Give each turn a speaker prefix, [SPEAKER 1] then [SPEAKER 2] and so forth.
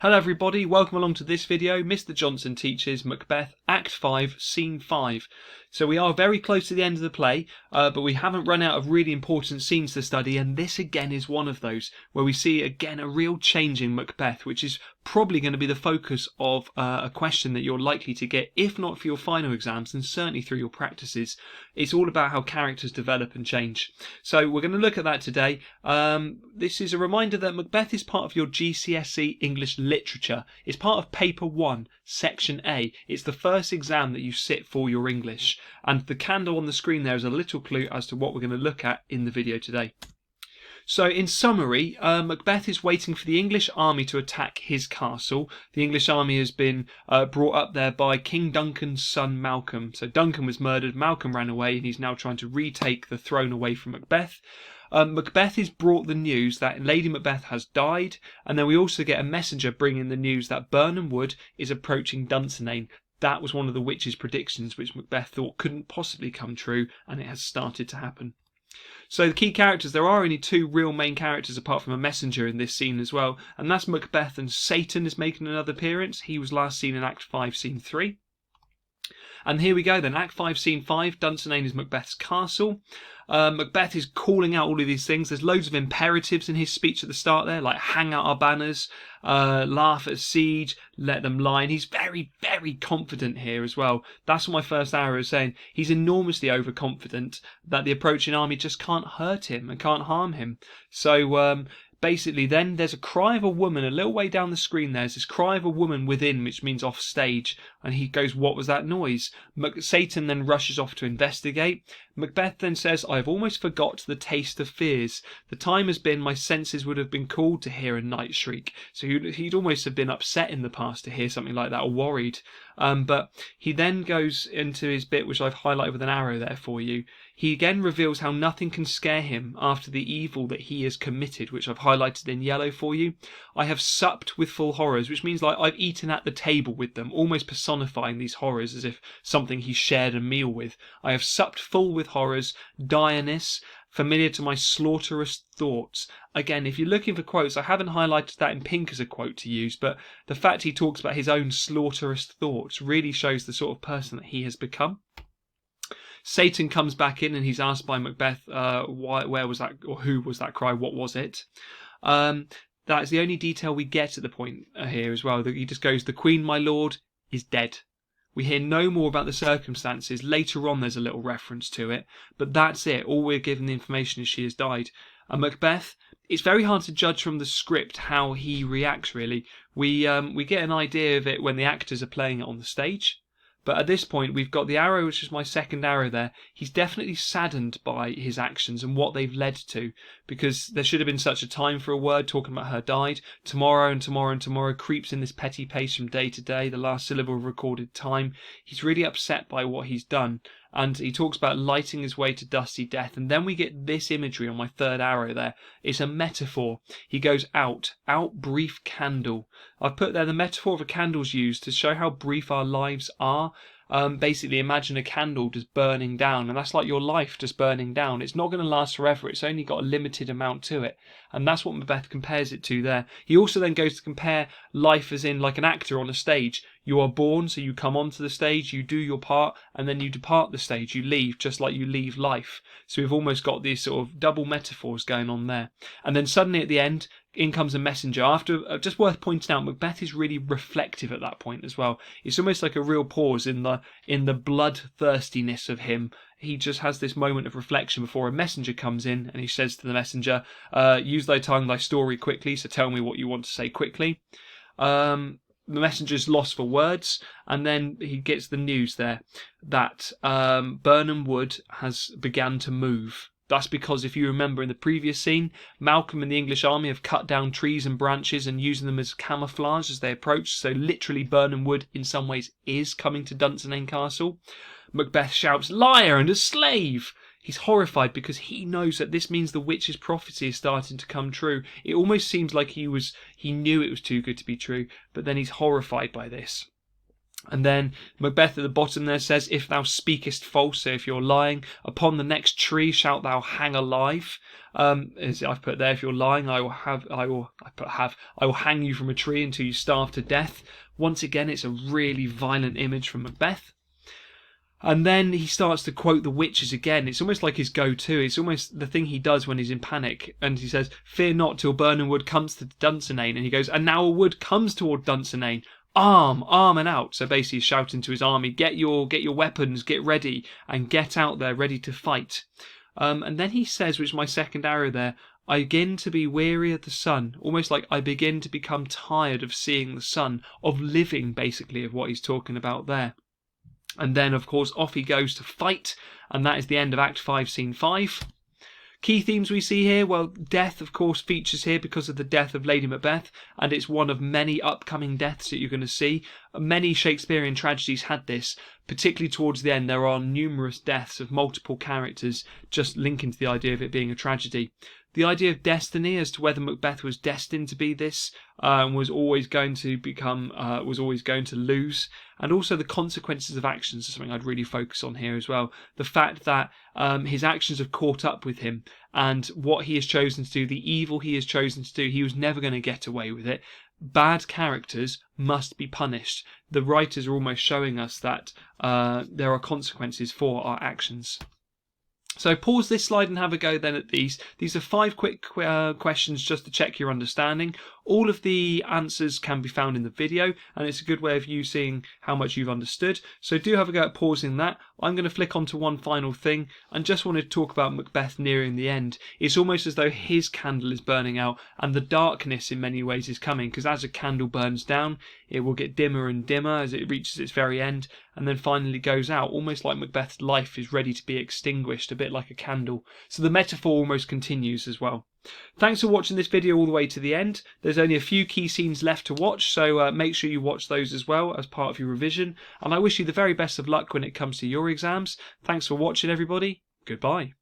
[SPEAKER 1] Hello everybody, welcome along to this video. Mr. Johnson teaches Macbeth Act 5, Scene 5. So we are very close to the end of the play, but we haven't run out of really important scenes to study, and this again is one of those, where we see again a real change in Macbeth, which is probably going to be the focus of a question that you're likely to get, if not for your final exams, and certainly through your practices. It's all about how characters develop and change. So we're going to look at that today. This is a reminder that Macbeth is part of your GCSE English Literature. It's part of Paper 1, Section A. It's the first exam that you sit for your English. And the candle on the screen there is a little clue as to what we're going to look at in the video today. So in summary, Macbeth is waiting for the English army to attack his castle. The English army has been brought up there by King Duncan's son Malcolm. So Duncan was murdered, Malcolm ran away, and he's now trying to retake the throne away from Macbeth. Macbeth is brought the news that Lady Macbeth has died, and then we also get a messenger bringing the news that Birnam Wood is approaching Dunsinane. That was one of the witch's predictions which Macbeth thought couldn't possibly come true, and it has started to happen. So the key characters, there are only two real main characters apart from a messenger in this scene as well, and that's Macbeth, and Satan is making another appearance. He was last seen in Act 5, Scene 3. And here we go then, Act 5, Scene 5, Dunsinane is Macbeth's castle. Macbeth is calling out all of these things. There's loads of imperatives in his speech at the start there, like hang out our banners, laugh at siege, let them lie. And he's very, very confident here as well. That's what my first arrow is saying. He's enormously overconfident that the approaching army just can't hurt him and can't harm him. So basically then there's a cry of a woman a little way down the screen. There's this cry of a woman within, which means off stage, and he goes, what was that noise? Satan then rushes off to investigate. Macbeth then says, I have almost forgot the taste of fears. The time has been my senses would have been called to hear a night shriek. So he'd almost have been upset in the past to hear something like that, or worried. But he then goes into his bit, which I've highlighted with an arrow there for you. He again reveals how nothing can scare him after the evil that he has committed, which I've highlighted in yellow for you. I have supped with full horrors, which means like I've eaten at the table with them, almost personifying these horrors as if something he shared a meal with. I have supped full with horrors, direness, familiar to my slaughterous thoughts. Again, if you're looking for quotes, I haven't highlighted that in pink as a quote to use, but the fact he talks about his own slaughterous thoughts really shows the sort of person that he has become. Satan comes back in and he's asked by Macbeth, where was that, or who was that cry, what was it? That's the only detail we get at the point here as well. He just goes, the Queen, my lord, is dead. We hear no more about the circumstances. Later on there's a little reference to it, but that's it. All we're given the information is she has died. And Macbeth, it's very hard to judge from the script how he reacts really. We get an idea of it when the actors are playing it on the stage. But at this point, we've got the arrow, which is my second arrow there. He's definitely saddened by his actions and what they've led to, because there should have been such a time for a word talking about her died. Tomorrow and tomorrow and tomorrow creeps in this petty pace from day to day, the last syllable of recorded time. He's really upset by what he's done. And he talks about lighting his way to dusty death. And then we get this imagery on my third arrow there. It's a metaphor. He goes out brief candle. I've put there the metaphor of a candle's used to show how brief our lives are. Basically imagine a candle just burning down, and that's like your life just burning down. It's not going to last forever. It's only got a limited amount to it, and that's what Macbeth compares it to there. He also then goes to compare life as in like an actor on a stage. You are born, so you come onto the stage, you do your part, and then you depart the stage, you leave, just like you leave life. So we've almost got these sort of double metaphors going on there. And then suddenly at the end, in comes a messenger. After, just worth pointing out, Macbeth is really reflective at that point as well. It's almost like a real pause in the bloodthirstiness of him. He just has this moment of reflection before a messenger comes in, and he says to the messenger, use thy tongue, thy story quickly, so tell me what you want to say quickly. The messenger's lost for words, and then he gets the news there that Birnam Wood has begun to move. That's because, if you remember in the previous scene, Malcolm and the English army have cut down trees and branches and using them as camouflage as they approach. So literally Birnam Wood in some ways is coming to Dunsinane Castle. Macbeth shouts, liar and a slave! He's horrified because he knows that this means the witch's prophecy is starting to come true. It almost seems like he knew it was too good to be true, but then he's horrified by this. And then Macbeth at the bottom there says, "If thou speakest false," so if you're lying, "upon the next tree shalt thou hang alive." As I've put there, if you're lying, I will hang you from a tree until you starve to death. Once again, it's a really violent image from Macbeth. And then he starts to quote the witches again. It's almost like his go-to. It's almost the thing he does when he's in panic. And he says, "Fear not till Birnam Wood comes to Dunsinane." And he goes, "And now a wood comes toward Dunsinane. Arm and out." So basically he's shouting to his army, get your weapons, get ready, and get out there ready to fight. And then he says, which is my second arrow there, "I begin to be weary of the sun," almost like I begin to become tired of seeing the sun, of living, basically, of what he's talking about there. And then, of course, off he goes to fight, and that is the end of Act 5, Scene 5. Key themes we see here, well, death, of course, features here because of the death of Lady Macbeth, and it's one of many upcoming deaths that you're going to see. Many Shakespearean tragedies had this, particularly towards the end. There are numerous deaths of multiple characters, just linking to the idea of it being a tragedy. The idea of destiny, as to whether Macbeth was destined to be this, was always going to lose, and also the consequences of actions is something I'd really focus on here as well. The fact that his actions have caught up with him, and what he has chosen to do, the evil he has chosen to do, he was never going to get away with it. Bad characters must be punished. The writers are almost showing us that there are consequences for our actions. So pause this slide and have a go then at these. These are 5 quick questions just to check your understanding. All of the answers can be found in the video, and it's a good way of you seeing how much you've understood. So do have a go at pausing that. I'm going to flick on to one final thing, and just wanted to talk about Macbeth nearing the end. It's almost as though his candle is burning out, and the darkness in many ways is coming, because as a candle burns down, it will get dimmer and dimmer as it reaches its very end, and then finally goes out, almost like Macbeth's life is ready to be extinguished, a bit like a candle. So the metaphor almost continues as well. Thanks for watching this video all the way to the end. There's only a few key scenes left to watch, so make sure you watch those as well as part of your revision. And I wish you the very best of luck when it comes to your exams. Thanks for watching, everybody. Goodbye.